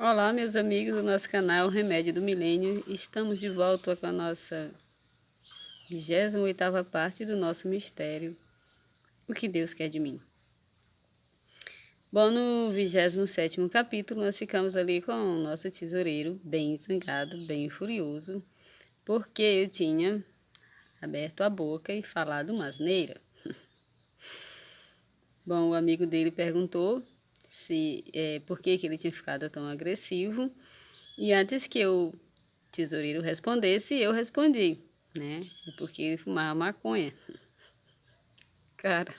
Olá, meus amigos do nosso canal Remédio do Milênio. Estamos de volta com a nossa 28ª parte do nosso mistério, O que Deus quer de mim. Bom, no 27º capítulo, nós ficamos ali com o nosso tesoureiro bem zangado, bem furioso, porque eu tinha aberto a boca e falado uma asneira. Bom, o amigo dele perguntou por que ele tinha ficado tão agressivo. E antes que o tesoureiro respondesse, eu respondi, né? Porque ele fumava maconha. Cara,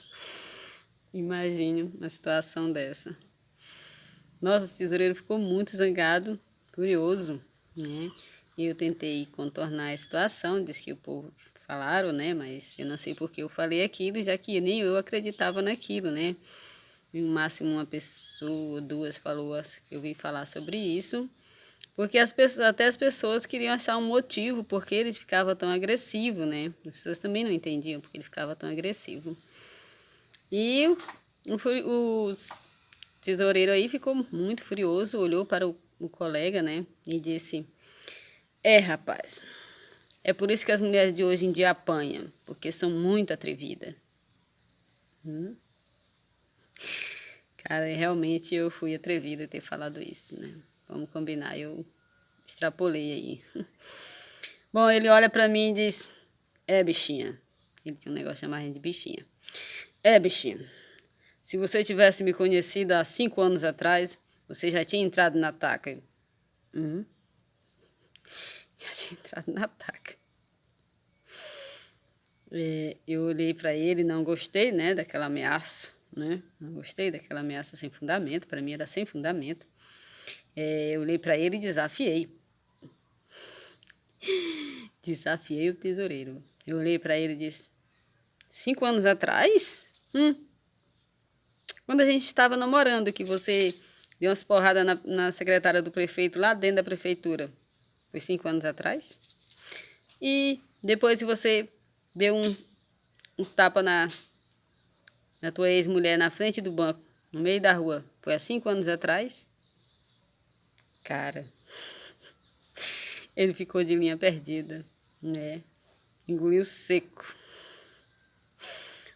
imagine uma situação dessa. Nossa, o tesoureiro ficou muito zangado, furioso, né? E eu tentei contornar a situação, disse que o povo falaram, né? Mas eu não sei por que eu falei aquilo, já que nem eu acreditava naquilo, né? No máximo uma pessoa, duas falou que eu vi falar sobre isso. Porque até as pessoas queriam achar um motivo porque ele ficava tão agressivo, né? As pessoas também não entendiam porque ele ficava tão agressivo. E o tesoureiro aí ficou muito furioso, olhou para o colega, né? E disse: rapaz, é por isso que as mulheres de hoje em dia apanham, porque são muito atrevidas. Cara, realmente eu fui atrevida a ter falado isso, né? Vamos combinar, eu extrapolei aí. Bom, ele olha pra mim e diz: bichinha. Ele tinha um negócio chamado de bichinha. Bichinha, se você tivesse me conhecido há 5 anos atrás, você já tinha entrado na taca. Já tinha entrado na taca. Eu olhei pra ele, não gostei, né, daquela ameaça, né? Não gostei daquela ameaça sem fundamento, pra mim era sem fundamento. Eu olhei pra ele e desafiei. Desafiei o tesoureiro. Eu olhei pra ele e disse: 5 anos atrás? Quando a gente estava namorando, que você deu umas porradas na secretária do prefeito lá dentro da prefeitura. Foi 5 anos atrás. E depois que você deu um tapa na tua ex-mulher na frente do banco, no meio da rua. Foi há 5 anos atrás. Cara, ele ficou de linha perdida, né? Engoliu seco.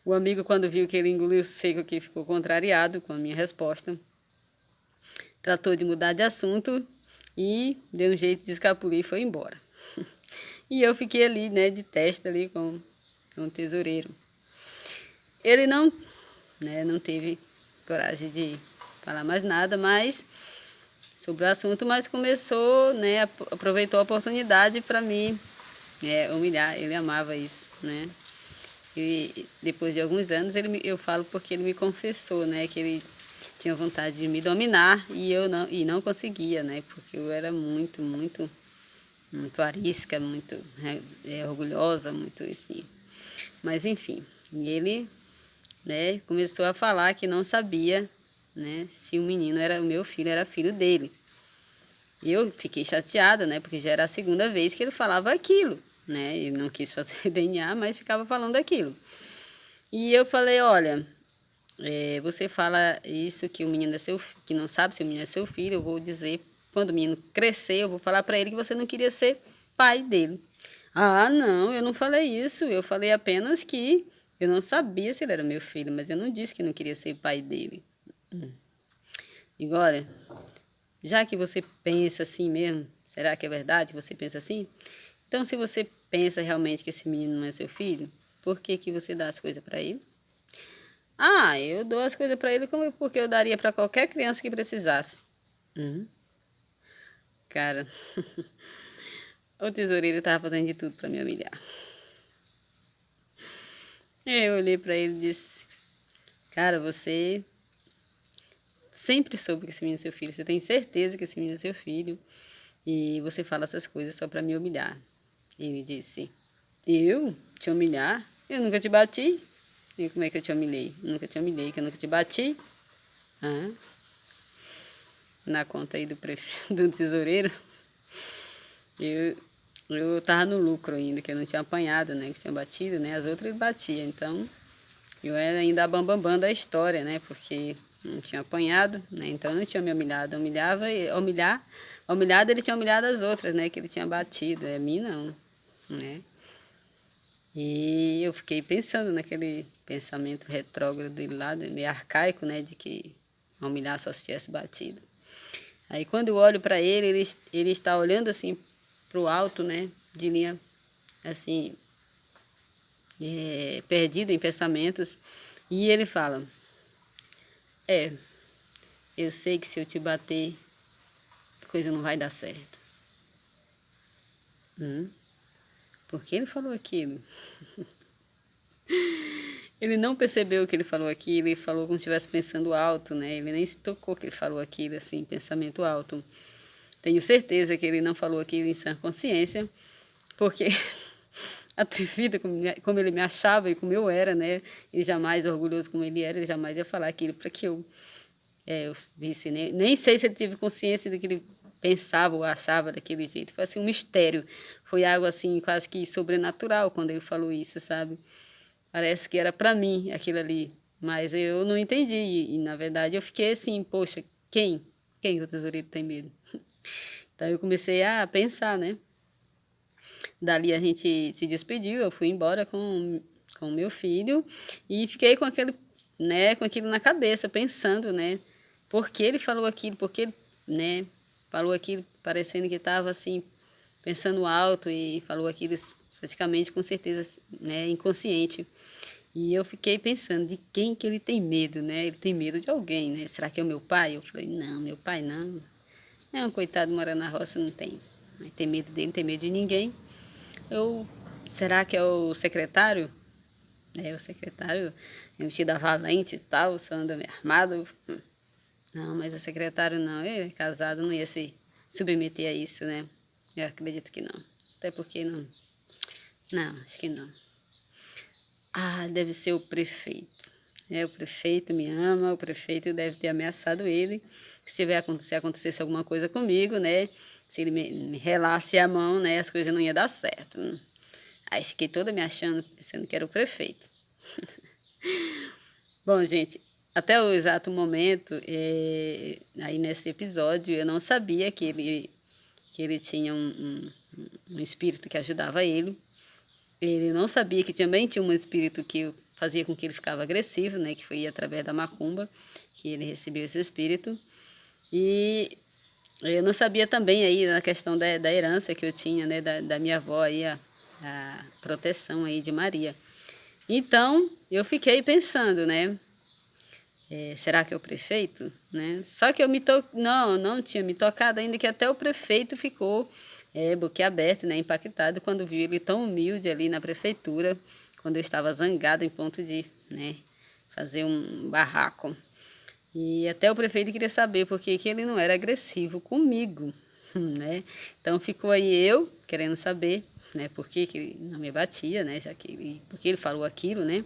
O amigo, quando viu que ele engoliu seco, que ficou contrariado com a minha resposta, tratou de mudar de assunto e deu um jeito de escapulir e foi embora. E eu fiquei ali, né, de testa ali com o tesoureiro. Ele não teve coragem de falar mais nada, mas sobre o assunto, mas começou, né, aproveitou a oportunidade para me humilhar. Ele amava isso, né? E depois de alguns anos, eu falo porque ele me confessou, né, que ele tinha vontade de me dominar e não conseguia, né, porque eu era muito arisca, muito orgulhosa, muito assim. Mas enfim, ele, né, começou a falar que não sabia, né, se o menino era o meu filho, era filho dele. E eu fiquei chateada, né, porque já era a segunda vez que ele falava aquilo, né, ele não quis fazer DNA, mas ficava falando aquilo. E eu falei: olha, você fala isso que o menino é que não sabe se o menino é seu filho, eu vou dizer, quando o menino crescer, eu vou falar para ele que você não queria ser pai dele. Ah, não, eu não falei isso, eu falei apenas que eu não sabia se ele era meu filho, mas eu não disse que não queria ser pai dele. E olha, já que você pensa assim mesmo, será que é verdade que você pensa assim? Então, se você pensa realmente que esse menino não é seu filho, por que que você dá as coisas para ele? Ah, eu dou as coisas para ele porque eu daria para qualquer criança que precisasse. Cara, o tesoureiro estava fazendo de tudo para me humilhar. Eu olhei para ele e disse: cara, você sempre soube que esse menino é seu filho. Você tem certeza que esse menino é seu filho. E você fala essas coisas só para me humilhar. Ele disse: eu? Te humilhar? Eu nunca te bati. E como é que eu te humilhei? Eu nunca te humilhei, que eu nunca te bati. Na conta aí do tesoureiro, eu tava no lucro ainda, que eu não tinha apanhado, né? Que tinha batido, né? As outras ele batia, então eu era ainda a bambambam da história, né? Porque não tinha apanhado, né? Então não tinha me humilhado. Humilhado ele tinha humilhado as outras, né? Que ele tinha batido, a mim não, né? E eu fiquei pensando naquele pensamento retrógrado dele lá, meio arcaico, né? De que humilhar só se tivesse batido. Aí quando eu olho para ele está olhando assim para o alto, né? De linha, assim, perdido em pensamentos. E ele fala, eu sei que se eu te bater, a coisa não vai dar certo. Por que ele falou aquilo? Ele não percebeu que ele falou aquilo, ele falou como se estivesse pensando alto, né? Ele nem se tocou que ele falou aquilo, assim, pensamento alto. Tenho certeza que ele não falou aquilo em sã consciência, porque atrevido como ele me achava e como eu era, né? Ele jamais, orgulhoso como ele era, ele jamais ia falar aquilo para que eu visse, né? Nem sei se ele teve consciência do que ele pensava ou achava daquele jeito. Foi assim um mistério, foi algo assim quase que sobrenatural quando ele falou isso, sabe? Parece que era para mim aquilo ali, mas eu não entendi. E, na verdade eu fiquei assim, poxa, quem o tesoureiro tem medo? Então eu comecei a pensar, né? Dali a gente se despediu, eu fui embora com o meu filho e fiquei com aquele, né, com aquilo na cabeça, pensando, né? Por que ele falou aquilo? Por que, né, falou aquilo parecendo que estava assim, pensando alto e falou aquilo praticamente com certeza, né, inconsciente. E eu fiquei pensando de quem que ele tem medo, né? Ele tem medo de alguém, né? Será que é o meu pai? Eu falei, não, meu pai não. É um coitado morando na roça, não tem. Não tem medo dele, não tem medo de ninguém. Eu, será que é o secretário? É, o secretário, vestido a valente e tal, só anda meio armado. Não, mas o secretário não, ele é casado, não ia se submeter a isso, né? Eu acredito que não. Até porque não. Não, acho que não. Ah, deve ser o prefeito. É, o prefeito me ama, o prefeito deve ter ameaçado ele. Se acontecesse alguma coisa comigo, né? Se ele me relasse a mão, né? As coisas não iam dar certo. Aí fiquei toda me achando, pensando que era o prefeito. Bom, gente, até o exato momento, aí nesse episódio, eu não sabia que ele tinha um espírito que ajudava ele. Ele não sabia que também tinha um espírito que fazia com que ele ficava agressivo, né? Que foi através da macumba que ele recebeu esse espírito. E eu não sabia também aí na questão da herança que eu tinha, né? Da minha avó aí, a proteção aí de Maria. Então, eu fiquei pensando, né? Será que é o prefeito? Né? Só que não tinha me tocado ainda, que até o prefeito ficou boquiaberto, né, impactado, quando viu ele tão humilde ali na prefeitura, quando eu estava zangada em ponto de, né, fazer um barraco. E até o prefeito queria saber por que ele não era agressivo comigo, né? Então ficou aí eu querendo saber, né, por que ele não me batia, né, porque ele falou aquilo, né?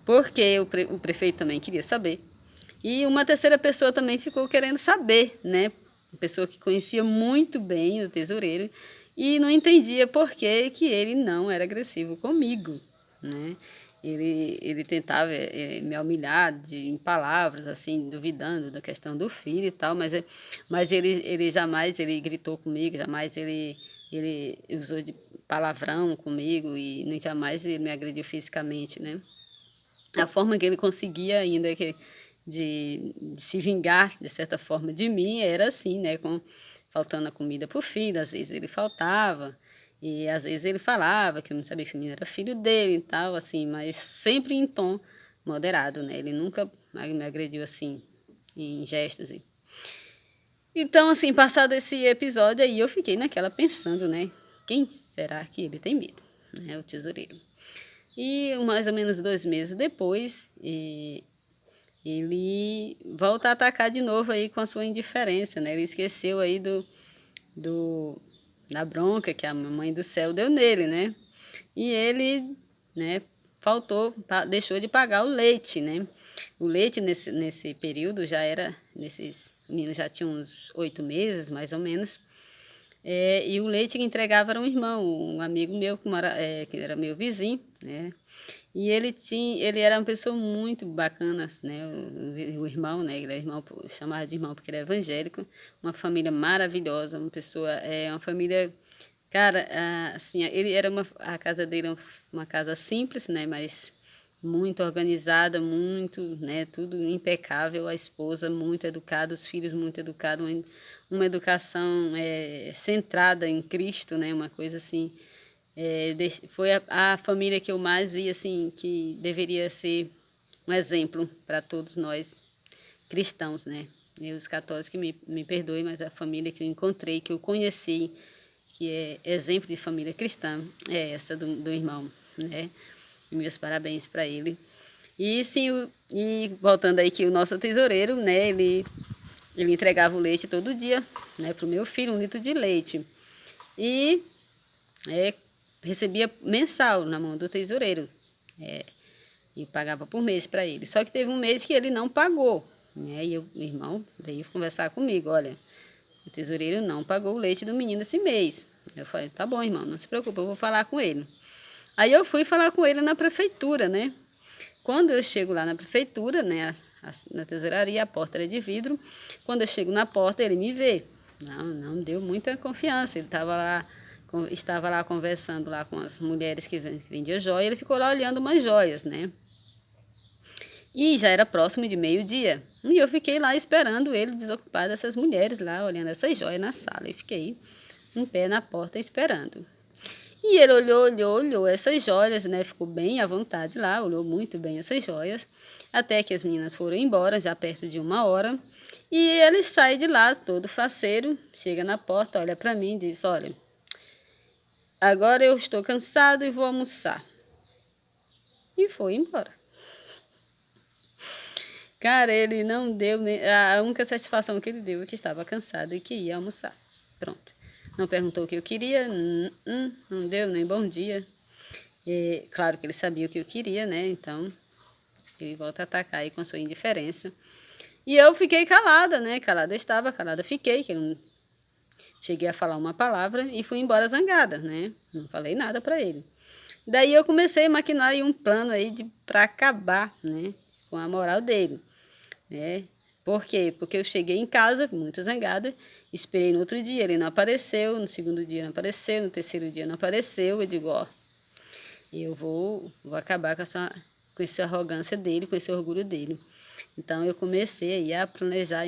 Porque o prefeito também queria saber. E uma terceira pessoa também ficou querendo saber, né? Uma pessoa que conhecia muito bem o tesoureiro e não entendia por que ele não era agressivo comigo, né? Ele tentava me humilhar em palavras, assim, duvidando da questão do filho e tal, mas ele jamais ele gritou comigo, jamais ele usou de palavrão comigo e nem jamais ele me agrediu fisicamente, né? A forma que ele conseguia ainda de se vingar, de certa forma, de mim, era assim, né? Faltando a comida para o filho, às vezes ele faltava, e às vezes ele falava que eu não sabia se o menino era filho dele e tal, assim, mas sempre em tom moderado, né? Ele nunca me agrediu assim, em gestos. Então, assim, passado esse episódio aí, eu fiquei naquela pensando, né? Quem será que ele tem medo? Né? O tesoureiro. E mais ou menos 2 meses depois, ele volta a atacar de novo aí com a sua indiferença, né? Ele esqueceu aí da bronca que a mãe do céu deu nele, né? E ele, né, deixou de pagar o leite, né? O leite nesse período já era, o menino já tinha uns 8 meses, mais ou menos. E o leite que entregava era um irmão, um amigo meu que era meu vizinho, né? E ele era uma pessoa muito bacana, né? O irmão, né? Ele é irmão, chamava de irmão porque ele é evangélico, uma família maravilhosa, uma família, cara, assim, ele era a casa dele era uma casa simples, né? Mas muito organizada, muito, né, tudo impecável, a esposa muito educada, os filhos muito educados, uma educação centrada em Cristo, né, uma coisa assim, foi a família que eu mais vi, assim, que deveria ser um exemplo para todos nós cristãos, né, e os católicos que me perdoem, mas a família que eu encontrei, que eu conheci, que é exemplo de família cristã, é essa do irmão, né, e meus parabéns para ele. E sim, e voltando aí que o nosso tesoureiro, né, ele entregava o leite todo dia, né, para o meu filho, 1 litro de leite. E recebia mensal na mão do tesoureiro. E pagava por mês para ele. Só que teve um mês que ele não pagou, né? E o irmão veio conversar comigo, olha, o tesoureiro não pagou o leite do menino esse mês. Eu falei, tá bom, irmão, não se preocupe, eu vou falar com ele. Aí eu fui falar com ele na prefeitura, né? Quando eu chego lá na prefeitura, né, na tesouraria, a porta era de vidro. Quando eu chego na porta, ele me vê. Não deu muita confiança. Ele estava lá conversando lá com as mulheres que vendiam joia. Ele ficou lá olhando umas joias, né? E já era próximo de meio-dia. E eu fiquei lá esperando ele desocupar dessas mulheres lá, olhando essas joias na sala. E fiquei em pé na porta esperando. E ele olhou essas joias, né? Ficou bem à vontade lá, olhou muito bem essas joias. Até que as meninas foram embora, já perto de 1 hora. E ele sai de lá, todo faceiro, chega na porta, olha para mim e diz, olha, agora eu estou cansado e vou almoçar. E foi embora. Cara, ele não deu, a única satisfação que ele deu é que estava cansado e que ia almoçar. Pronto. Não perguntou o que eu queria, não deu nem bom dia. E, claro que ele sabia o que eu queria, né? Então, ele volta a atacar aí com a sua indiferença. E eu fiquei calada, né? Calada eu estava, calada fiquei, que eu não cheguei a falar uma palavra e fui embora zangada, né? Não falei nada para ele. Daí eu comecei a maquinar aí um plano aí para acabar, né? Com a moral dele, né? Por quê? Porque eu cheguei em casa muito zangada, esperei no outro dia, ele não apareceu, no segundo dia não apareceu, no terceiro dia não apareceu, eu digo, ó, eu vou acabar com essa arrogância dele, com esse orgulho dele. Então eu comecei aí a planejar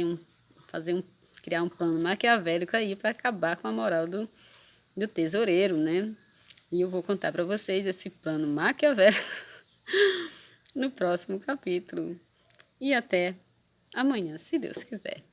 criar um plano maquiavélico aí para acabar com a moral do tesoureiro, né? E eu vou contar para vocês esse plano maquiavélico no próximo capítulo. E até amanhã, se Deus quiser.